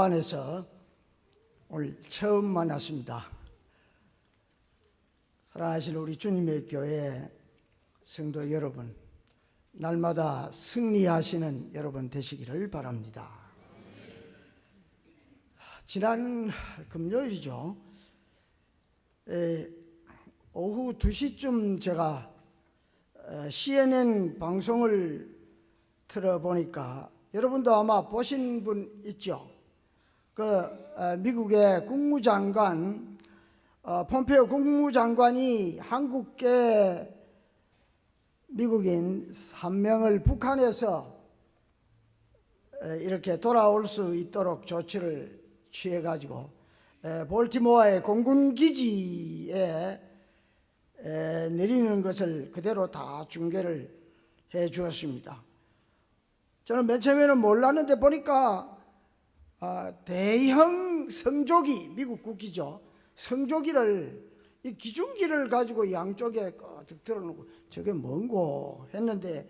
안에서 오늘 처음 만났습니다. 사랑하시는 우리 주님의 교회 성도 여러분, 날마다 승리하시는 여러분 되시기를 바랍니다. 지난 금요일이죠. 오후 2시쯤 제가 CNN 방송을 틀어보니까 여러분도 아마 보신 분 있죠? 미국의 국무장관 폼페이오 국무장관이 한국계 미국인 3명을 북한에서 이렇게 돌아올 수 있도록 조치를 취해가지고 볼티모어의 공군기지에 내리는 것을 그대로 다 중계를 해 주었습니다. 저는 맨 처음에는 몰랐는데 보니까 대형 성조기, 미국 국기죠. 성조기를, 이 기중기를 가지고 양쪽에 거득 들어놓고 저게 뭔고 했는데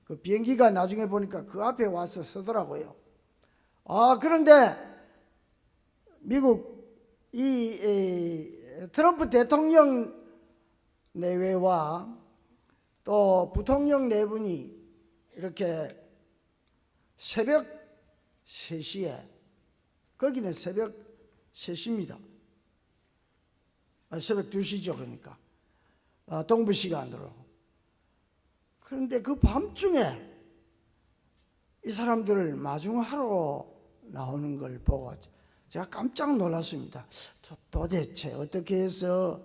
그 비행기가 나중에 보니까 그 앞에 와서 서더라고요. 그런데 미국 이 트럼프 대통령 내외와 또 부통령 네 분이 이렇게 새벽 3시에, 거기는 새벽 3시입니다. 새벽 2시죠. 그러니까 동부 시간으로. 그런데 그 밤중에 이 사람들을 마중하러 나오는 걸 보고 제가 깜짝 놀랐습니다. 도대체 어떻게 해서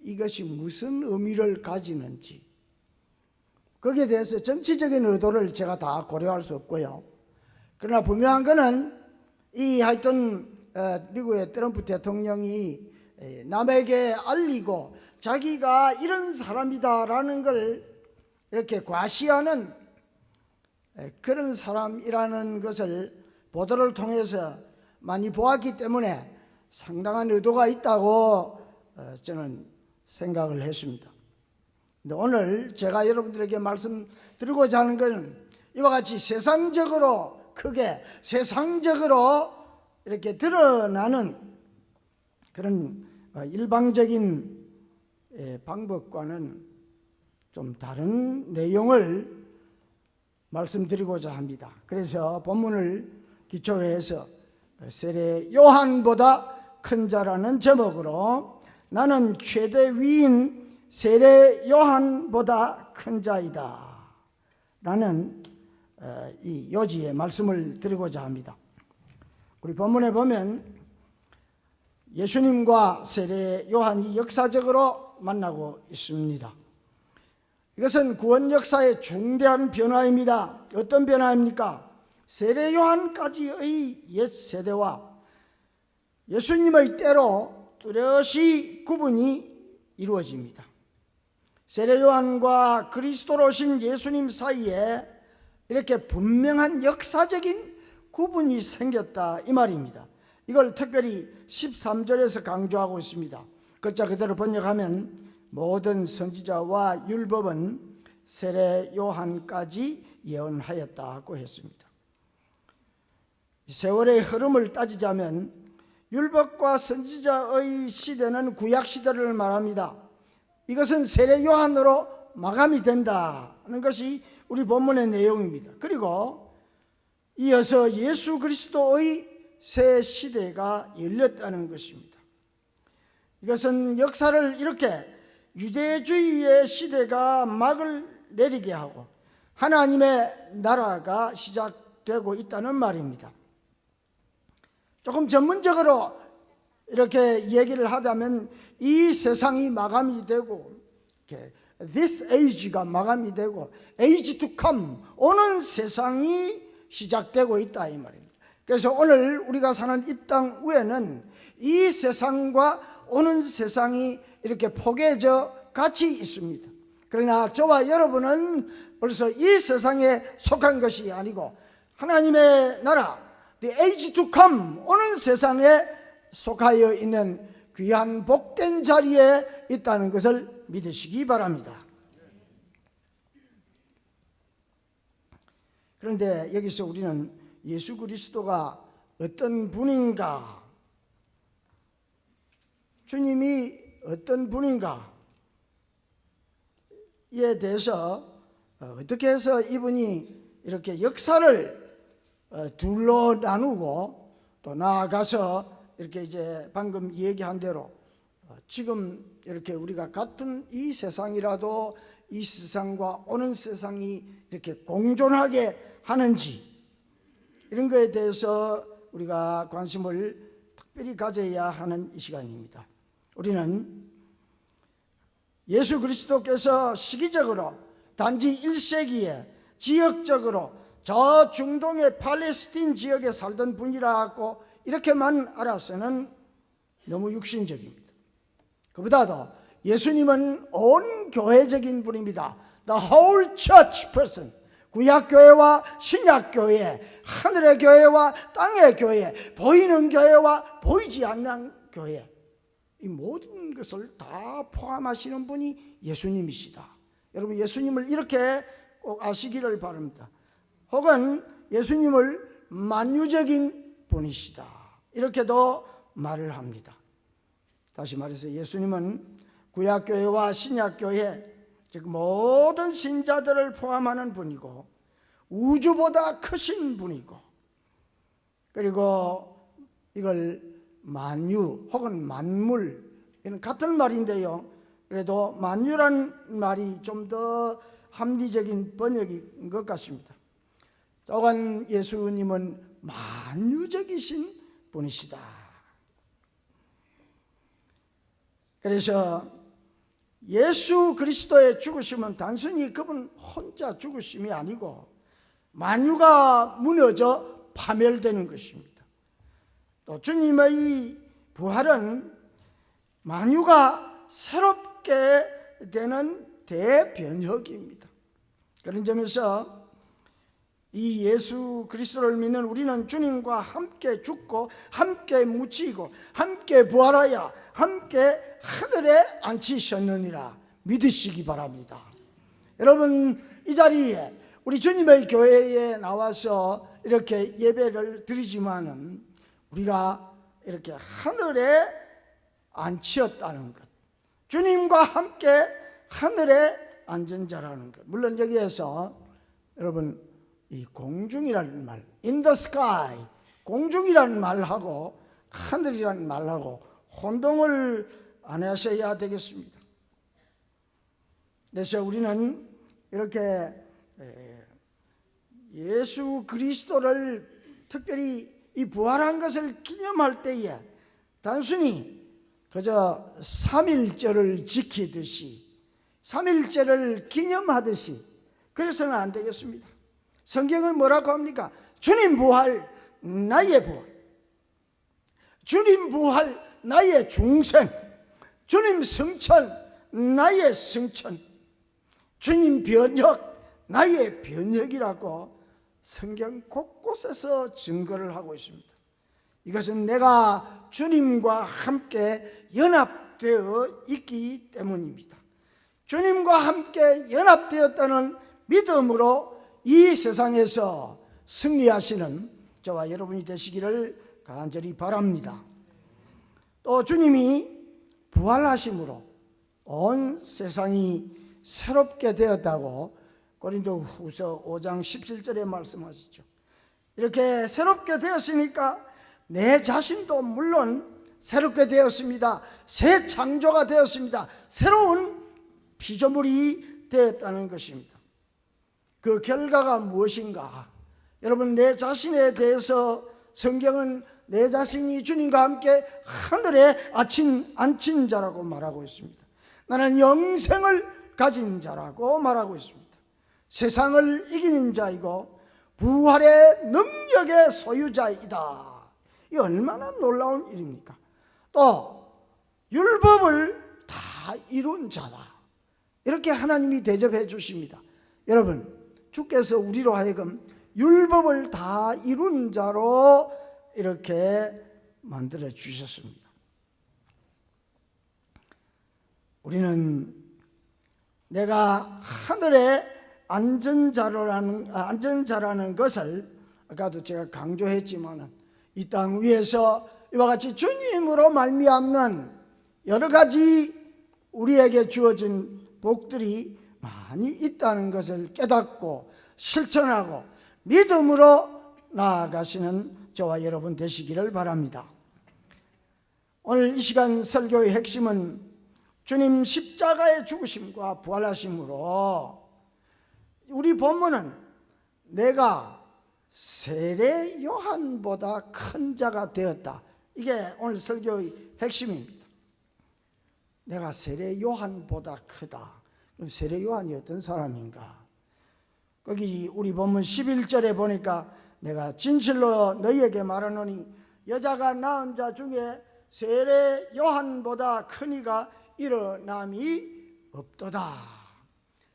이것이 무슨 의미를 가지는지, 거기에 대해서 정치적인 의도를 제가 다 고려할 수 없고요. 그러나 분명한 것은 하여튼 미국의 트럼프 대통령이 남에게 알리고 자기가 이런 사람이다라는 걸 이렇게 과시하는 그런 사람이라는 것을 보도를 통해서 많이 보았기 때문에 상당한 의도가 있다고 저는 생각을 했습니다. 근데 오늘 제가 여러분들에게 말씀드리고자 하는 것은 이와 같이 세상적으로 크게 세상적으로 이렇게 드러나는 그런 일방적인 방법과는 좀 다른 내용을 말씀드리고자 합니다. 그래서 본문을 기초로 해서 세례 요한보다 큰 자라는 제목으로 나는 최대 위인 세례 요한보다 큰 자이다 라는 이 요지의 말씀을 드리고자 합니다. 우리 본문에 보면 예수님과 세례 요한이 역사적으로 만나고 있습니다. 이것은 구원 역사의 중대한 변화입니다. 어떤 변화입니까? 세례 요한까지의 옛 세대와 예수님의 때로 뚜렷이 구분이 이루어집니다. 세례 요한과 그리스도로 오신 예수님 사이에 이렇게 분명한 역사적인 구분이 생겼다 이 말입니다. 이걸 특별히 13절에서 강조하고 있습니다. 글자 그대로 번역하면 모든 선지자와 율법은 세례 요한까지 예언하였다고 했습니다. 세월의 흐름을 따지자면 율법과 선지자의 시대는 구약 시대를 말합니다. 이것은 세례 요한으로 마감이 된다는 것이 우리 본문의 내용입니다. 그리고 이어서 예수 그리스도의 새 시대가 열렸다는 것입니다. 이것은 역사를 이렇게 유대주의의 시대가 막을 내리게 하고 하나님의 나라가 시작되고 있다는 말입니다. 조금 전문적으로 이렇게 얘기를 하자면 이 세상이 마감이 되고 this age가 마감이 되고 age to come, 오는 세상이 시작되고 있다 이 말입니다. 그래서 오늘 우리가 사는 이 땅 위에는 이 세상과 오는 세상이 이렇게 포개져 같이 있습니다. 그러나 저와 여러분은 벌써 이 세상에 속한 것이 아니고 하나님의 나라, the age to come, 오는 세상에 속하여 있는 귀한 복된 자리에 있다는 것을 믿으시기 바랍니다. 그런데 여기서 우리는 예수 그리스도가 어떤 분인가? 주님이 어떤 분인가에 대해서 어떻게 해서 이분이 이렇게 역사를 둘로 나누고 또 나아가서 이렇게 이제 방금 얘기한 대로 지금 이렇게 우리가 같은 이 세상이라도 이 세상과 오는 세상이 이렇게 공존하게 하는지, 이런 거에 대해서 우리가 관심을 특별히 가져야 하는 이 시간입니다. 우리는 예수 그리스도께서 시기적으로 단지 1세기에 지역적으로 저 중동의 팔레스틴 지역에 살던 분이라고 이렇게만 알아서는 너무 육신적입니다. 그보다도 예수님은 온 교회적인 분입니다. The whole church person. 구약교회와 신약교회, 하늘의 교회와 땅의 교회, 보이는 교회와 보이지 않는 교회, 이 모든 것을 다 포함하시는 분이 예수님이시다. 여러분, 예수님을 이렇게 꼭 아시기를 바랍니다. 혹은 예수님을 만유적인 분이시다, 이렇게도 말을 합니다. 다시 말해서 예수님은 구약교회와 신약교회, 즉 모든 신자들을 포함하는 분이고 우주보다 크신 분이고, 그리고 이걸 만유 혹은 만물, 이는 같은 말인데요, 그래도 만유란 말이 좀 더 합리적인 번역인 것 같습니다. 또한 예수님은 만유적이신 분이시다. 그래서 예수 그리스도의 죽으심은 단순히 그분 혼자 죽으심이 아니고 만유가 무너져 파멸되는 것입니다. 또 주님의 부활은 만유가 새롭게 되는 대변혁입니다. 그런 점에서 이 예수 그리스도를 믿는 우리는 주님과 함께 죽고 함께 묻히고 함께 부활하여 함께 하늘에 앉히셨느니라 믿으시기 바랍니다. 여러분, 이 자리에 우리 주님의 교회에 나와서 이렇게 예배를 드리지만은 우리가 이렇게 하늘에 앉혔다는 것, 주님과 함께 하늘에 앉은 자라는 것. 물론 여기에서 여러분, 이 공중이라는 말, in the sky, 공중이라는 말하고 하늘이라는 말하고 혼동을 안 하셔야 되겠습니다. 그래서 우리는 이렇게 예수 그리스도를 특별히 이 부활한 것을 기념할 때에 단순히 그저 3일절을 지키듯이, 3일절을 기념하듯이 그래서는 안 되겠습니다. 성경은 뭐라고 합니까? 주님 부활, 나의 부활. 주님 부활, 나의 중생. 주님 승천, 나의 승천. 주님 변혁, 나의 변혁이라고 성경 곳곳에서 증거를 하고 있습니다. 이것은 내가 주님과 함께 연합되어 있기 때문입니다. 주님과 함께 연합되었다는 믿음으로 이 세상에서 승리하시는 저와 여러분이 되시기를 간절히 바랍니다. 또 주님이 부활하심으로 온 세상이 새롭게 되었다고 고린도후서 5장 17절에 말씀하시죠. 이렇게 새롭게 되었으니까 내 자신도 물론 새롭게 되었습니다. 새 창조가 되었습니다. 새로운 피조물이 되었다는 것입니다. 그 결과가 무엇인가? 여러분, 내 자신에 대해서 성경은 내 자신이 주님과 함께 하늘에 앉힌 자라고 말하고 있습니다. 나는 영생을 가진 자라고 말하고 있습니다. 세상을 이기는 자이고 부활의 능력의 소유자이다. 이 얼마나 놀라운 일입니까? 또 율법을 다 이룬 자다. 이렇게 하나님이 대접해 주십니다. 여러분, 주께서 우리로 하여금 율법을 다 이룬 자로 이렇게 만들어 주셨습니다. 우리는 내가 하늘에 앉은 자라는 것을 아까도 제가 강조했지만 이 땅 위에서 이와 같이 주님으로 말미암는 여러 가지 우리에게 주어진 복들이 많이 있다는 것을 깨닫고 실천하고 믿음으로 나아가시는 저와 여러분 되시기를 바랍니다. 오늘 이 시간 설교의 핵심은 주님 십자가의 죽으심과 부활하심으로 우리 본문은 내가 세례 요한보다 큰 자가 되었다. 이게 오늘 설교의 핵심입니다. 내가 세례 요한보다 크다. 그럼 세례 요한이 어떤 사람인가? 거기 우리 본문 11절에 보니까 내가 진실로 너희에게 말하노니 여자가 낳은 자 중에 세례 요한보다 큰 이가 일어남이 없도다.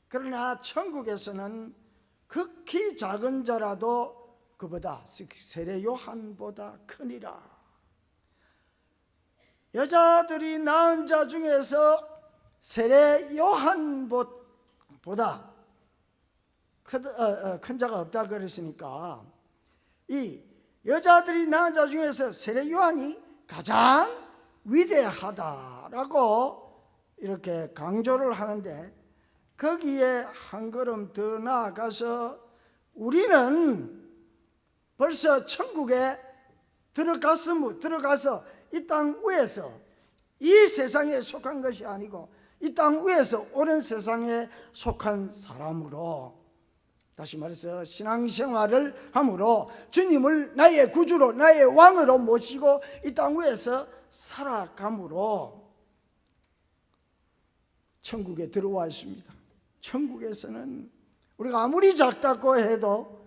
그러나 천국에서는 극히 작은 자라도 그보다 세례 요한보다 크니라. 여자들이 낳은 자 중에서 세례 요한보다 큰 자가 없다 그랬으니까 이 여자들이 낳은 자 중에서 세례 요한이 가장 위대하다라고 이렇게 강조를 하는데, 거기에 한 걸음 더 나아가서 우리는 벌써 천국에 들어가서 이 땅 위에서 이 세상에 속한 것이 아니고 이 땅 위에서 오는 세상에 속한 사람으로, 다시 말해서 신앙생활을 함으로 주님을 나의 구주로 나의 왕으로 모시고 이 땅 위에서 살아감으로 천국에 들어와 있습니다. 천국에서는 우리가 아무리 작다고 해도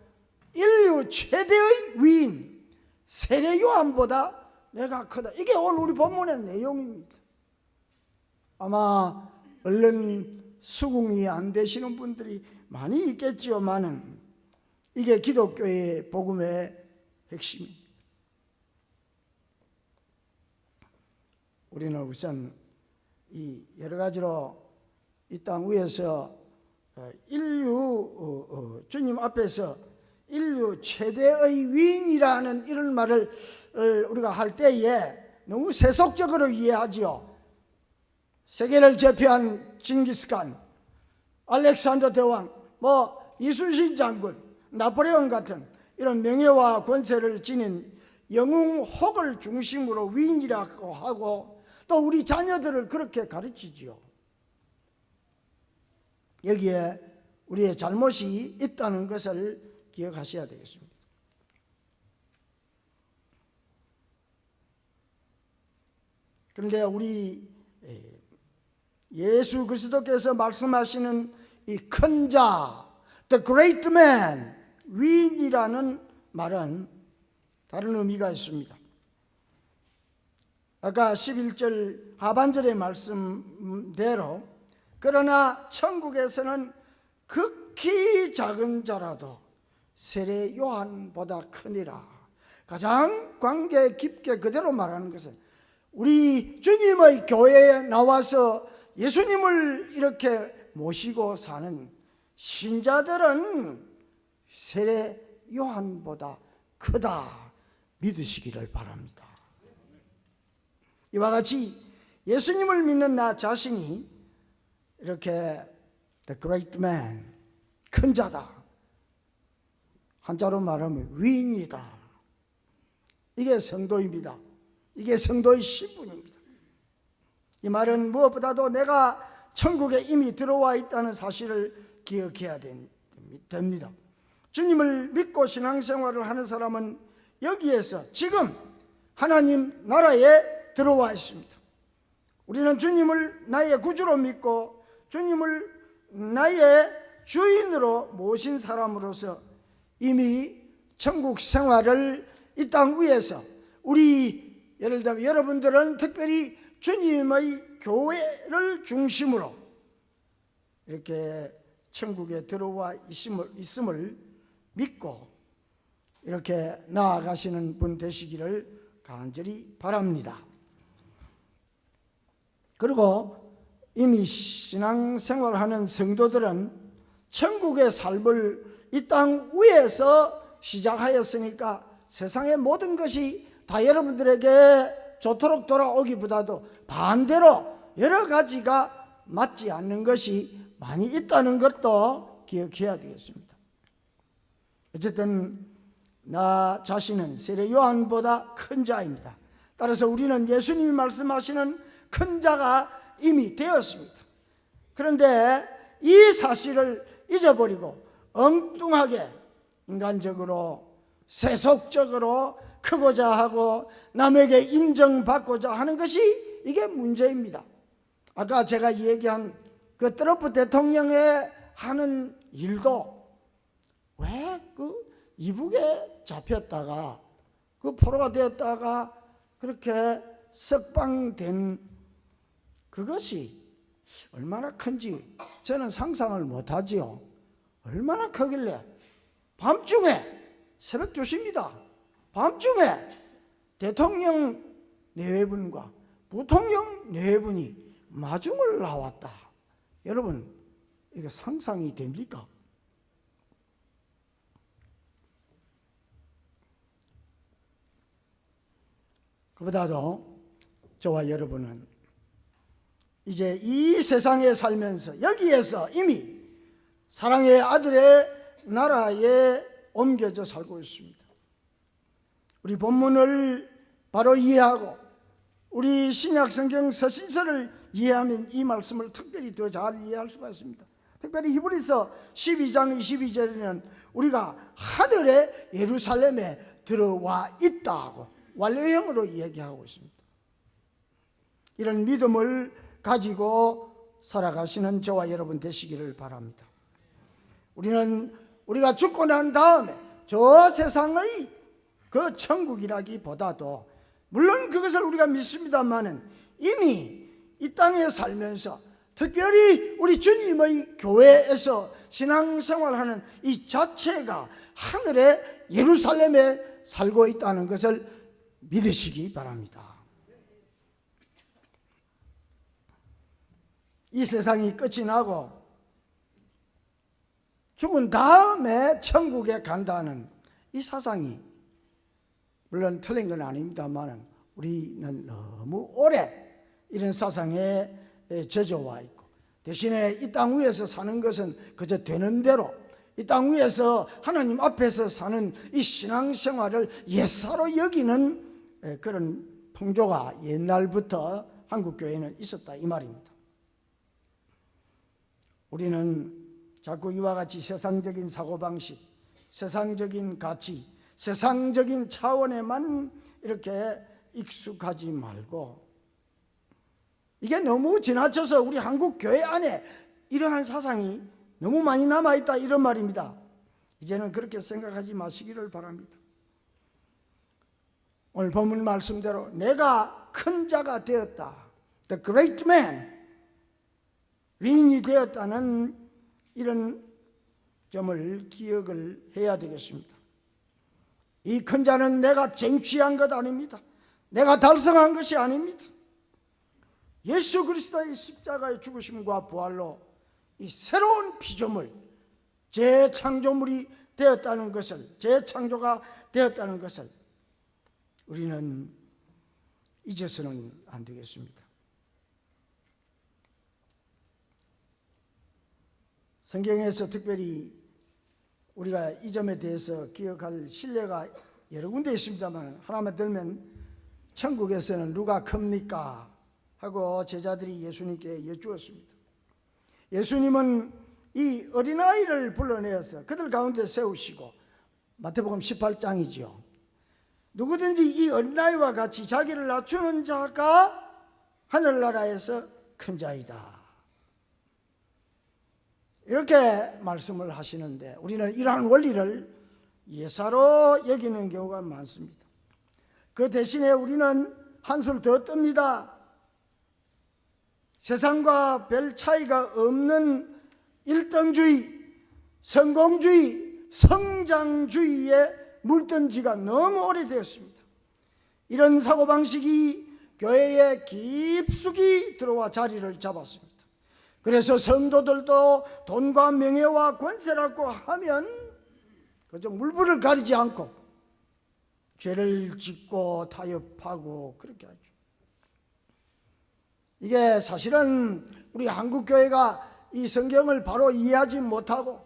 인류 최대의 위인 세례 요한보다 내가 크다. 이게 오늘 우리 본문의 내용입니다. 아마 얼른 수긍이 안 되시는 분들이 많이 있겠지만은 이게 기독교의 복음의 핵심입니다. 우리는 우선 이 여러 가지로 이 땅 위에서 인류 주님 앞에서 인류 최대의 위인이라는 이런 말을 우리가 할 때에 너무 세속적으로 이해하지요. 세계를 제패한 징기스칸, 알렉산더 대왕, 이순신 장군, 나폴레옹 같은 이런 명예와 권세를 지닌 영웅혹을 중심으로 위인이라고 하고 또 우리 자녀들을 그렇게 가르치지요. 여기에 우리의 잘못이 있다는 것을 기억하셔야 되겠습니다. 그런데 우리 예수 그리스도께서 말씀하시는 이 큰 자, the great man, 위인이라는 말은 다른 의미가 있습니다. 아까 11절 하반절의 말씀대로 그러나 천국에서는 극히 작은 자라도 세례 요한보다 크니라. 가장 관계 깊게 그대로 말하는 것은 우리 주님의 교회에 나와서 예수님을 이렇게 모시고 사는 신자들은 세례 요한보다 크다 믿으시기를 바랍니다. 이와 같이 예수님을 믿는 나 자신이 이렇게 the great man, 큰 자다, 한자로 말하면 위인이다, 이게 성도입니다. 이게 성도의 신분입니다. 이 말은 무엇보다도 내가 천국에 이미 들어와 있다는 사실을 기억해야 됩니다. 주님을 믿고 신앙생활을 하는 사람은 여기에서 지금 하나님 나라에 들어와 있습니다. 우리는 주님을 나의 구주로 믿고 주님을 나의 주인으로 모신 사람으로서 이미 천국 생활을 이 땅 위에서 우리 예를 들면 여러분들은 특별히 주님의 교회를 중심으로 이렇게 천국에 들어와 있음을 믿고 이렇게 나아가시는 분 되시기를 간절히 바랍니다. 그리고 이미 신앙생활하는 성도들은 천국의 삶을 이 땅 위에서 시작하였으니까 세상의 모든 것이 다 여러분들에게 좋도록 돌아오기보다도 반대로 여러 가지가 맞지 않는 것이 많이 있다는 것도 기억해야 되겠습니다. 어쨌든 나 자신은 세례 요한보다 큰 자입니다. 따라서 우리는 예수님이 말씀하시는 큰 자가 이미 되었습니다. 그런데 이 사실을 잊어버리고 엉뚱하게 인간적으로 세속적으로 크고자 하고 남에게 인정받고자 하는 것이 이게 문제입니다. 아까 제가 얘기한 그 트럼프 대통령의 하는 일도 왜 그 이북에 잡혔다가 그 포로가 되었다가 그렇게 석방된 그것이 얼마나 큰지 저는 상상을 못하지요. 얼마나 크길래 밤중에 새벽 2시입니다. 밤중에 대통령 4분과 부통령 4분이 마중을 나왔다. 여러분 이게 상상이 됩니까? 그보다도 저와 여러분은 이제 이 세상에 살면서 여기에서 이미 사랑의 아들의 나라에 옮겨져 살고 있습니다. 우리 본문을 바로 이해하고 우리 신약 성경 서신서를 이해하면 이 말씀을 특별히 더 잘 이해할 수가 있습니다. 특별히 히브리서 12장 22절에는 우리가 하늘의 예루살렘에 들어와 있다고 완료형으로 얘기하고 있습니다. 이런 믿음을 가지고 살아가시는 저와 여러분 되시기를 바랍니다. 우리가 죽고 난 다음에 저 세상의 그 천국이라기보다도 물론 그것을 우리가 믿습니다만은 이미 이 땅에 살면서 특별히 우리 주님의 교회에서 신앙생활하는 이 자체가 하늘의 예루살렘에 살고 있다는 것을 믿으시기 바랍니다. 이 세상이 끝이 나고 죽은 다음에 천국에 간다는 이 사상이 물론 틀린 건 아닙니다만 우리는 너무 오래 이런 사상에 젖어와 있고 대신에 이 땅 위에서 사는 것은 그저 되는 대로 이 땅 위에서 하나님 앞에서 사는 이 신앙생활을 예사로 여기는 그런 풍조가 옛날부터 한국교회는 있었다 이 말입니다. 우리는 자꾸 이와 같이 세상적인 사고방식, 세상적인 가치, 세상적인 차원에만 이렇게 익숙하지 말고 이게 너무 지나쳐서 우리 한국 교회 안에 이러한 사상이 너무 많이 남아있다 이런 말입니다. 이제는 그렇게 생각하지 마시기를 바랍니다. 오늘 본문 말씀대로 내가 큰 자가 되었다, The great man, 위인이 되었다는 이런 점을 기억을 해야 되겠습니다. 이 큰 자는 내가 쟁취한 것 아닙니다. 내가 달성한 것이 아닙니다. 예수 그리스도의 십자가의 죽으심과 부활로 이 새로운 피조물, 재창조물이 되었다는 것을, 재창조가 되었다는 것을 우리는 잊어서는 안 되겠습니다. 성경에서 특별히 우리가 이 점에 대해서 기억할 신뢰가 여러 군데 있습니다만 하나만 들면 천국에서는 누가 큽니까? 하고 제자들이 예수님께 여쭈었습니다. 예수님은 이 어린아이를 불러내어서 그들 가운데 세우시고 마태복음 18장이죠. 누구든지 이 어린아이와 같이 자기를 낮추는 자가 하늘나라에서 큰 자이다. 이렇게 말씀을 하시는데 우리는 이러한 원리를 예사로 여기는 경우가 많습니다. 그 대신에 우리는 한술 더 뜹니다. 세상과 별 차이가 없는 일등주의, 성공주의, 성장주의에 물든 지가 너무 오래되었습니다. 이런 사고방식이 교회에 깊숙이 들어와 자리를 잡았습니다. 그래서 성도들도 돈과 명예와 권세라고 하면 그저 물불을 가리지 않고 죄를 짓고 타협하고 그렇게 하죠. 이게 사실은 우리 한국교회가 이 성경을 바로 이해하지 못하고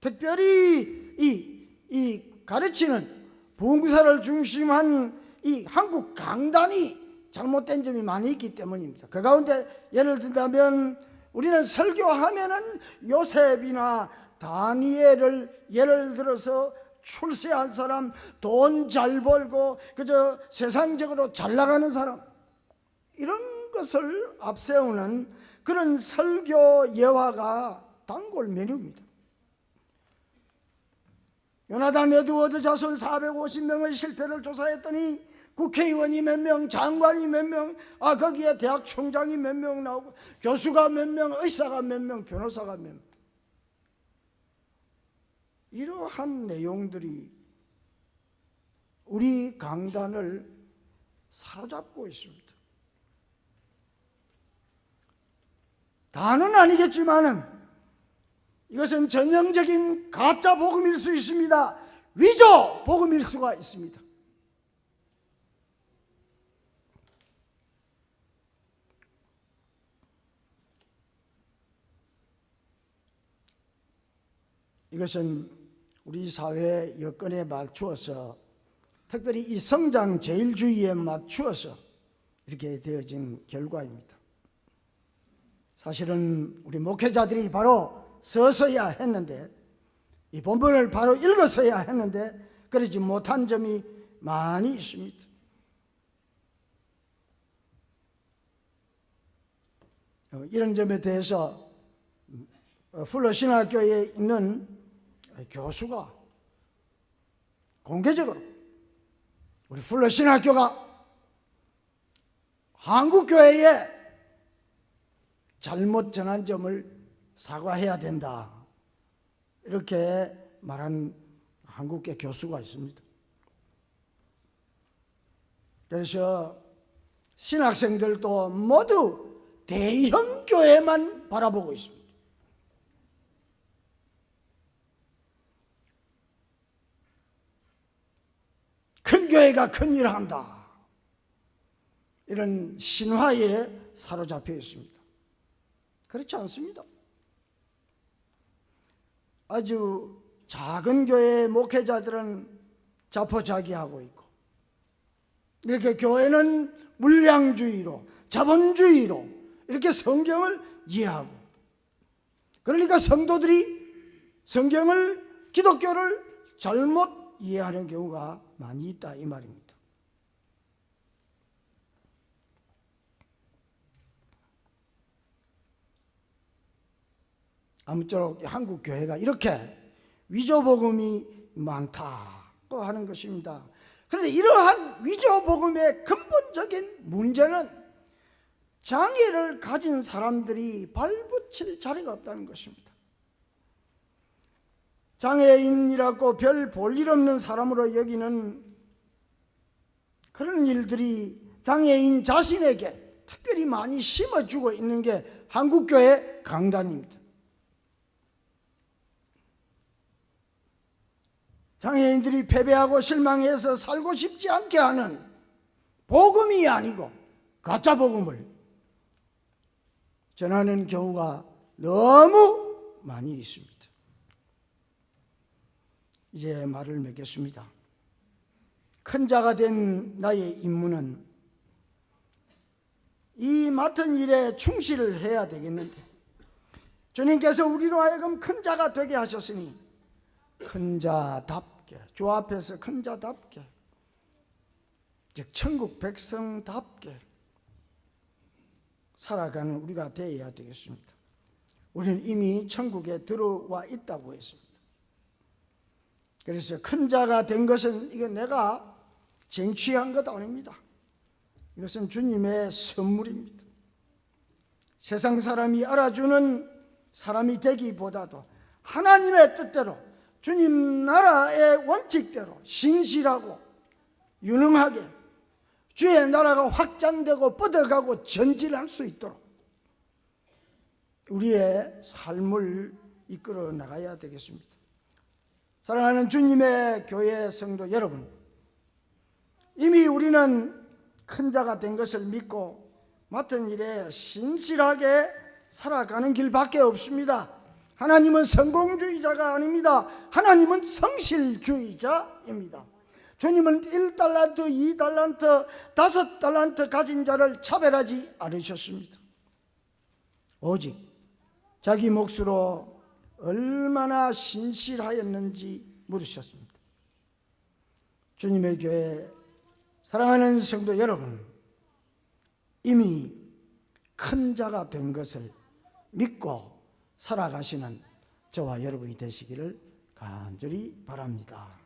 특별히 이 가르치는 부흥사를 중심한 이 한국 강단이 잘못된 점이 많이 있기 때문입니다. 그 가운데 예를 든다면 우리는 설교하면은 요셉이나 다니엘을 예를 들어서 출세한 사람, 돈 잘 벌고 그저 세상적으로 잘 나가는 사람, 이런 것을 앞세우는 그런 설교 예화가 단골 메뉴입니다. 요나단, 에드워드 자손 450명의 실태를 조사했더니 국회의원이 몇 명, 장관이 몇 명, 거기에 대학 총장이 몇 명 나오고 교수가 몇 명, 의사가 몇 명, 변호사가 몇 명. 이러한 내용들이 우리 강단을 사로잡고 있습니다. 다는 아니겠지만은 이것은 전형적인 가짜 복음일 수 있습니다. 위조 복음일 수가 있습니다. 이것은 우리 사회 여건에 맞추어서 특별히 이 성장 제일주의에 맞추어서 이렇게 되어진 결과입니다. 사실은 우리 목회자들이 바로 서서야 했는데, 이 본문을 바로 읽었어야 했는데 그러지 못한 점이 많이 있습니다. 이런 점에 대해서 풀러 신학교에 있는 교수가 공개적으로 우리 풀러 신학교가 한국교회에 잘못 전한 점을 사과해야 된다, 이렇게 말한 한국계 교수가 있습니다. 그래서 신학생들도 모두 대형 교회만 바라보고 있습니다. 큰 교회가 큰 일을 한다, 이런 신화에 사로잡혀 있습니다. 그렇지 않습니다. 아주 작은 교회의 목회자들은 자포자기하고 있고, 이렇게 교회는 물량주의로, 자본주의로 이렇게 성경을 이해하고, 그러니까 성도들이 성경을, 기독교를 잘못 이해하는 경우가 많이 있다, 이 말입니다. 아무쪼록 한국 교회가 이렇게 위조복음이 많다고 하는 것입니다. 그런데 이러한 위조복음의 근본적인 문제는 장애를 가진 사람들이 발붙일 자리가 없다는 것입니다. 장애인이라고 별 볼 일 없는 사람으로 여기는 그런 일들이 장애인 자신에게 특별히 많이 심어주고 있는 게 한국교회 강단입니다. 장애인들이 패배하고 실망해서 살고 싶지 않게 하는 복음이 아니고 가짜 복음을 전하는 경우가 너무 많이 있습니다. 이제 말을 맺겠습니다. 큰 자가 된 나의 임무는 이 맡은 일에 충실을 해야 되겠는데, 주님께서 우리로 하여금 큰 자가 되게 하셨으니 큰 자답게, 주 앞에서 큰 자답게, 즉 천국 백성답게 살아가는 우리가 되어야 되겠습니다. 우리는 이미 천국에 들어와 있다고 했습니다. 그래서 큰 자가 된 것은 이건 내가 쟁취한 것 아닙니다. 이것은 주님의 선물입니다. 세상 사람이 알아주는 사람이 되기보다도 하나님의 뜻대로, 주님 나라의 원칙대로 신실하고 유능하게 주의 나라가 확장되고 뻗어가고 전진할 수 있도록 우리의 삶을 이끌어 나가야 되겠습니다. 사랑하는 주님의 교회 성도 여러분, 이미 우리는 큰 자가 된 것을 믿고 맡은 일에 신실하게 살아가는 길밖에 없습니다. 하나님은 성공주의자가 아닙니다. 하나님은 성실주의자입니다. 주님은 1달란트, 2달란트, 5달란트 가진 자를 차별하지 않으셨습니다. 오직 자기 몫으로 얼마나 신실하였는지 물으셨습니다. 주님의 교회 사랑하는 성도 여러분, 이미 큰 자가 된 것을 믿고 살아가시는 저와 여러분이 되시기를 간절히 바랍니다.